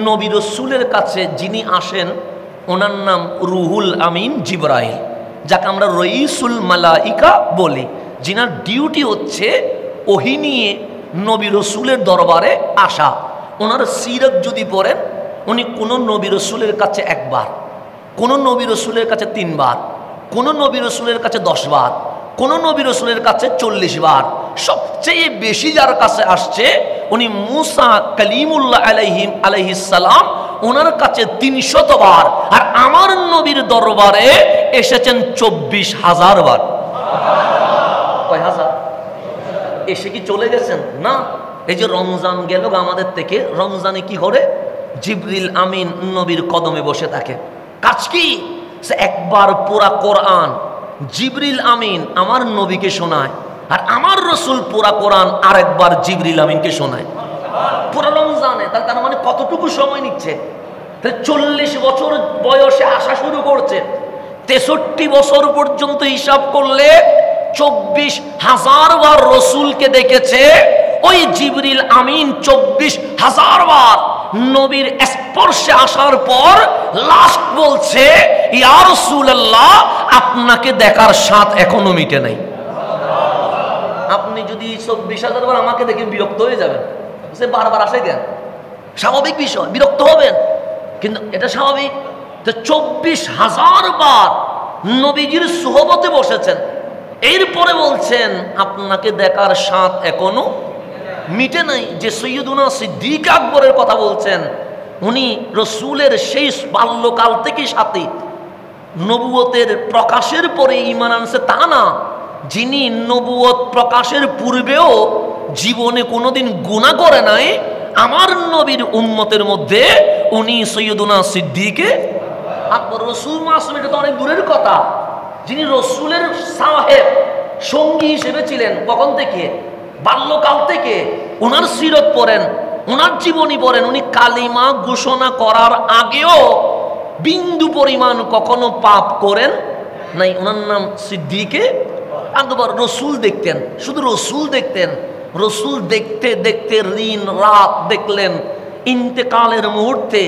নবী রসুলের কাছে যিনি আসেন ওনার নাম রুহুল আমিন জিবরাইল, যাকে আমরা রইসুল মালাইকা বলি, যিনার ডিউটি হচ্ছে ওহী নিয়ে নবী রসুলের দরবারে আসা। ওনার সিরত যদি পড়েন, উনি কোনো নবী রসুলের কাছে একবার, কোনো নবী রসুলের কাছে 3 বার, কোনো নবী রসুলের কাছে 10 বার, কোনো নবী রসুলের কাছে 40 বার, সবচেয়ে বেশি যার কাছে আসছে উনি মুসা কালিমুল্লাহ আলাইহিস সালাম, ওনার কাছে 300 বার। আর আমার নবীর দরবারে এসেছেন 24,000 বার। কয় হাজার? এসে কি চলে গেছেন? না। এই যে রমজান গেল আমাদের থেকে, রমজানে কি করে? জিবরিল আমিন নবীর কদমে বসে থাকে। কাজ কি? সে একবার পুরা কোরআন জিবরিল আমিন আমার নবীকে শোনায়, আর আমার রসুল পুরা কোরআন আরেকবার জিবরিল আমিনকে শোনায় পুরা রমজানে। তার মানে কতটুকু সময় নিচ্ছে? 40 বছর বয়সে আসা শুরু করছে, 63 বছর পর্যন্ত হিসাব করলে 24,000 বার রসুলকে দেখেছে। ওই জিবরিল আমিন 24,000 বার নবীর স্পর্শে আসার পর লাস্ট বলছে, ইয়া রাসূলুল্লাহ, আপনাকে দেখার স্বাদ এখনো মিটে নাই। আপনি যদি 24,000 বার আমাকে দেখে বিরক্ত হয়ে যাবেন, সে বারবার আসে কেন? স্বাভাবিক বিষয়, বিরক্ত হবেন, কিন্তু এটা স্বাভাবিক। 24,000 বার নবীজির সুহবতে বসেছেন, এরপরে বলছেন আপনাকে দেখার স্বাদ এখনো মিটে নাই। যে সৈয়দুনা সিদ্দিক আকবরের কথা বলছেন, উনি রসুলের সেই বাল্যকাল থেকে সাথে, নবুয়তের প্রকাশের পরে ঈমান আনছে তা না, যিনি নবুয়ত প্রকাশের পূর্বেও জীবনে কোনোদিন গুনাহ করে নাই, আমার নবীর উম্মতের মধ্যে উনি সৈয়দুনা সিদ্দিকে আকবর। রসুল মাসুম, এটা তো অনেক দূরের কথা, যিনি রসুলের সাহেব সঙ্গী হিসেবে ছিলেন কখন থেকে? বাল্যকাল থেকে। ওনার সিরত পড়েন, ওনার জীবনী পড়েন, উনি কালিমা ঘোষণা করার আগেও বিন্দু পরিমাণ কখনো পাপ করেন নাই। ওনার নাম সিদ্দিকে আকবর। রসুল দেখতেন, শুধু রসুল দেখতেন। রসুল দেখতে দেখতে দিন রাত দেখলেন। ইন্তেকালের মুহূর্তে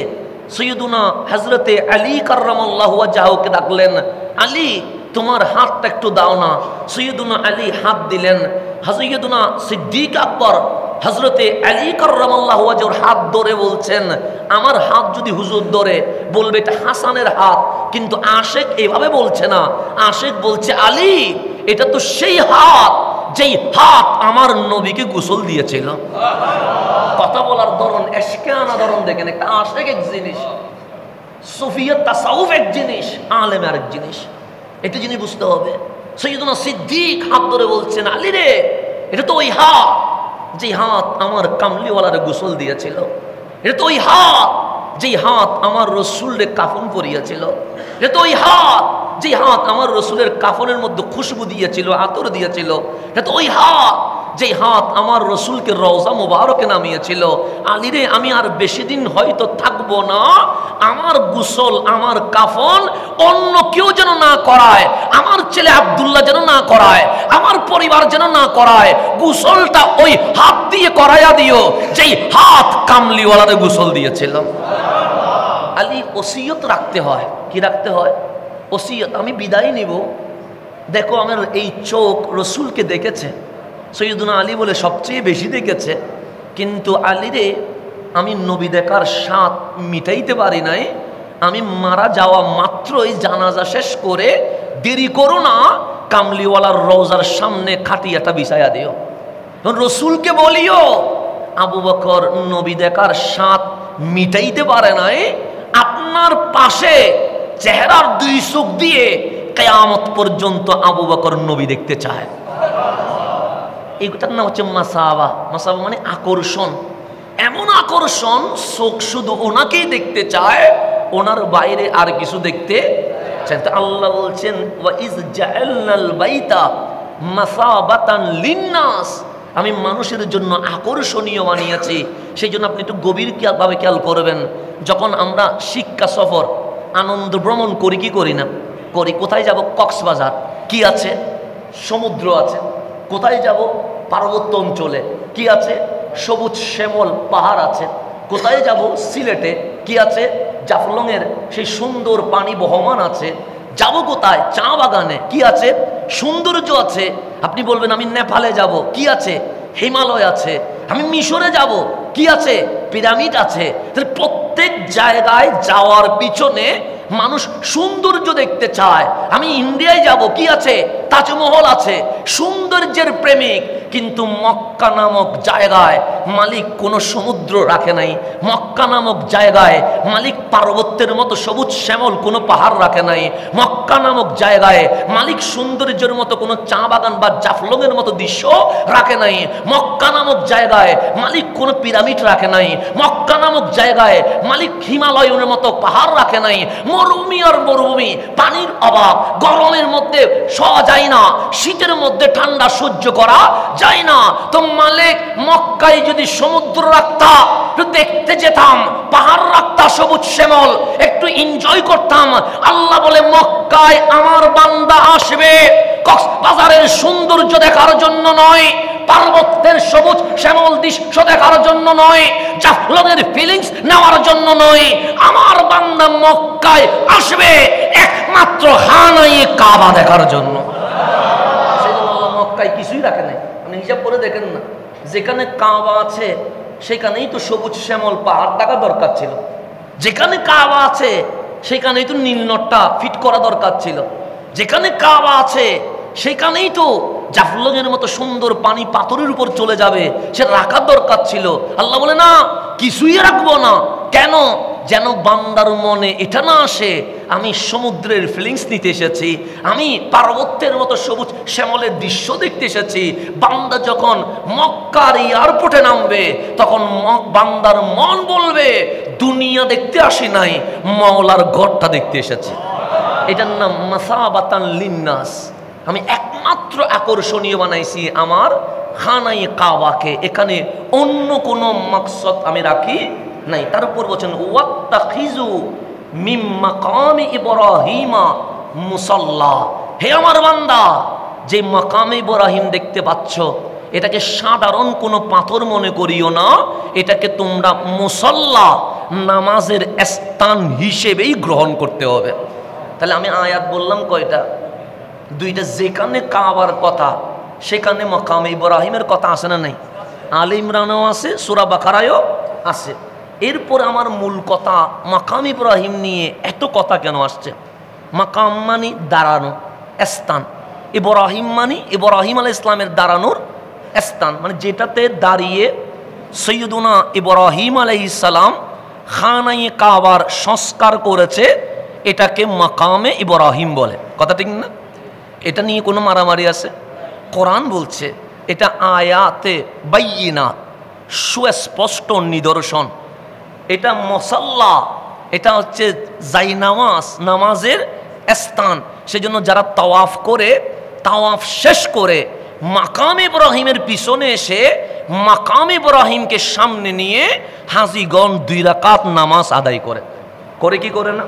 সৈয়দুনা হযরতে আলী কাররামাল্লাহু ওয়াজহাহুকে ডাকলেন, আলী তোমার হাতটা একটু দাও না। সৈয়দুনা আলী হাত দিলেন। সৈয়দুনা সিদ্দিক আকবর হযরতে আলী কাররামাল্লাহু ওয়াজহুর হাত ধরে বলছেন, আমার হাত যদি হুজুর ধরে বলবে এটা হাসানের হাত, কিন্তু আশেক এভাবে বলছে না। আশেক বলছে, আলী এটা তো সেই হাত যেই হাত আমার নবীকে গোসল দিয়েছিল। কথা বলার ধরন, এশকানা ধরন দেখেন। একটা আশেক এক জিনিস, সুফিয়ত তাসাউফ এক জিনিস, আলেম আরেক জিনিস। এটা জিনিস বুঝতে হবে। সৈয়দুনা সিদ্দিক হাত ধরে বলছেন, আলী রে এটা তো ওই হাত যে হাত আমার কামলিওয়ালারে গোসল দিয়েছিল। এটা তো ওই হাত যে হাত আমার রসুলের কাফন পরিয়েছিল। এটা তো ওই হাত যে হাত আমার রসুলের কাফনের মধ্যে খুশবু দিয়েছিল, আতর দিয়েছিল। এটা তো ওই হাত যে হাত আমার রসুলকে রওজা মুবারকে নামিয়েছিল। আলীরে আমি আর বেশি দিন হয়তো থাকবো না, আমার গোসল আমার কাফন অন্য কেউ যেন না করায়, আমার ছেলে আব্দুল্লাহ যেন না করায়, আমার পরিবার যেন না করায়। গোসলটা ওই হাত দিয়ে করাইয়া দিও যেই হাত কামলিওয়ালারে গোসল দিয়েছিল। আলী ওসিয়ত রাখতে হয়। কি রাখতে হয়? ওসিয়ত। আমি বিদায় নিব, দেখো আমার এই চোখ রসুলকে দেখেছে। সৈয়দুনা আলী বলে সবচেয়ে বেশি দেখেছে, কিন্তু আলীরে আমি নবী দেখার স্বাদ মিটাইতে পারি নাই। আমি মারা যাওয়া মাত্রই জানাজা শেষ করে দেরি করো না, কামলিওয়ালার রওজার সামনে খাটিয়াটা বিছাইয়া দিও। রসুলকে বলিও আবু বকর নবী দেখার স্বাদ মিটাইতে পারে নাই, আপনার পাশে চেহারার 2 চোখ দিয়ে কিয়ামত পর্যন্ত আবু বকর নবী দেখতে চায়। এইটার নাম হচ্ছে মাসাবা। মাসাবা মানে আকর্ষণ। এমন আকর্ষণ, চোখ শুধু ওনাকেই দেখতে চায়, ওনার বাইরে আর কিছু দেখতে চায়। আল্লাহ বলছেন, ওয়া ইজ জাআলনাল বাইতা মাসাবাতান লিন্নাস, আমি মানুষের জন্য আকর্ষণীয় বানিয়েছি। সেই জন্য আপনি একটু গভীরভাবে খেয়াল করবেন। যখন আমরা শিক্ষা সফর আনন্দ ভ্রমণ করি, কি করি না করি? কোথায় যাব? কক্সবাজার। কি আছে? সমুদ্র আছে। কোথায় যাব? পার্বত্য অঞ্চলে। কি আছে? সবুজ শ্যামল পাহাড় আছে। কোথায় যাব? সিলেটে কি আছে? জাফলংয়ের সেই সুন্দর পানি বহমান আছে। যাব কোথায়? চা বাগানে কি আছে? সৌন্দর্য আছে। আপনি বলবেন আমি নেপালে যাব, কি আছে? হিমালয় আছে। আমি মিশরে যাব, কি আছে? পিরামিড আছে। তাহলে প্রত্যেক জায়গায় যাওয়ার পিছনে মানুষ সৌন্দর্য দেখতে চায়। আমি ইন্ডিয়ায় যাব, কি আছে? তাজমহল আছে, সৌন্দর্যের প্রেমিক। কিন্তু মক্কা নামক জায়গায় মালিক কোনো সমুদ্র রাখে নাই। মক্কা নামক জায়গায় মালিক পার্বত্যের মতো সবুজ শ্যামল কোনো পাহাড় রাখে নাই। মক্কা নামক জায়গায় মালিক সৌন্দর্যের মতো কোনো চা বাগান বা জাফলংয়ের মতো দৃশ্য রাখে নাই। মক্কা নামক জায়গায় মালিক কোনো পিরামিড রাখে নাই। মক্কা নামক জায়গায় মালিক হিমালয়ের মতো পাহাড় রাখে নাই। মরুভূমি আর মরুভূমি, পানির অভাব, গরমের মধ্যে শোয়া যায় না, শীতের মধ্যে ঠান্ডা সহ্য করা যায় না। তো মালিক মক্কায় যদি সমুদ্র রাখতা, দেখতে যেতাম, পাহাড় রাখতা সবুজ শ্যামল, একটু এনজয় করতাম। আল্লাহ বলে মক্কায় আমার বান্দা আসবে কক্সবাজারের সৌন্দর্য দেখার জন্য নয়, পার্বত্যের সবুজ শ্যামল দৃশ্য দেখার জন্য নয়, জাফলংয়ের ফিলিংস নেওয়ার জন্য নয়। আমার বান্দা মক্কায় আসবে একমাত্র খানায়ে কাবা দেখার জন্য। সেজন্য আল্লাহ মক্কায় কিছুই রাখে নাই। আপনি হিসাব করে দেখেন না, যেখানে কাবা আছে সেখানেই তো সবুজ শ্যামল পাহাড় থাকা দরকার ছিল। যেখানে কাবা আছে সেখানেই তো নীলনদটা ফিট করা দরকার ছিল। যেখানে কাবা আছে সেখানেই তো জাফলংয়ের মতো সুন্দর পানি পাথরের উপর চলে যাবে, সে রাখার দরকার ছিল। আল্লাহ বলে না, কিছুই রাখবো না। কেন? যেন বান্দার মনে এটা না আসে আমি সমুদ্রের ফিলিংস নিতে এসেছি, আমি পার্বত্যের মতো সবুজ শ্যামলের দৃশ্য দেখতে এসেছি। বান্দা যখন মক্কার এয়ারপোর্টে নামবে তখন বান্দার মন বলবে দুনিয়া দেখতে আসি নাই, মাওলার ঘরটা দেখতে এসেছি। এটার নাম মাসাবাতান লিন্নাস। আমি একমাত্র আকর্ষণীয় বানাইছি আমার খানায়ে কাবাকে, এখানে অন্য কোনো মাকসাদ আমি রাখি নাই। তার উপর বলছেন ওয়াত্তাখিজু মিন মাকামি ইব্রাহিমা মুসাল্লা। হে আমার বান্দা, যে মাকামে ইব্রাহিম দেখতে পাচ্ছ এটাকে সাধারণ কোনো পাথর মনে করিও না, এটাকে তোমরা মুসাল্লা, নামাজের স্থান হিসেবেই গ্রহণ করতে হবে। তাহলে আমি আয়াত বললাম কয়টা? দুইটা। যেখানে কাবার কথা সেখানে মাকামে ইব্রাহিমের কথা আছে না নাই? আলে ইমরানও আছে, সূরা বাকারায়ও আছে। এরপর আমার মূল কথা, মাকাম ইব্রাহিম নিয়ে এত কথা কেন আসছে? মাকাম মানে দাঁড়ানো স্থান, ইব্রাহিম মানে ইব্রাহিম আলাইহিস সালামের দাঁড়ানোর স্থান, মানে যেটাতে দাঁড়িয়ে সৈয়দুনা ইব্রাহিম আলাইহিস সালাম খানায়ে কাবার সংস্কার করেছে, এটাকে মাকামে ইব্রাহিম বলে। কথা ঠিক না? এটা নিয়ে কোনো মারামারি আছে? কোরআন বলছে এটা আয়াতে বাইয়িনাত, সুস্পষ্ট নিদর্শন। এটা মুসাল্লা, এটা হচ্ছে জায়নামাজ, নামাজের স্থান। সেজন্য যারা তাওয়াফ করে, তাওয়াফ শেষ করে মাকাম ইব্রাহিমের পিছনে এসে মাকাম ইব্রাহিমকে সামনে নিয়ে হাজিগণ 2 রাকাত নামাজ আদায় করে। করে কি করে না?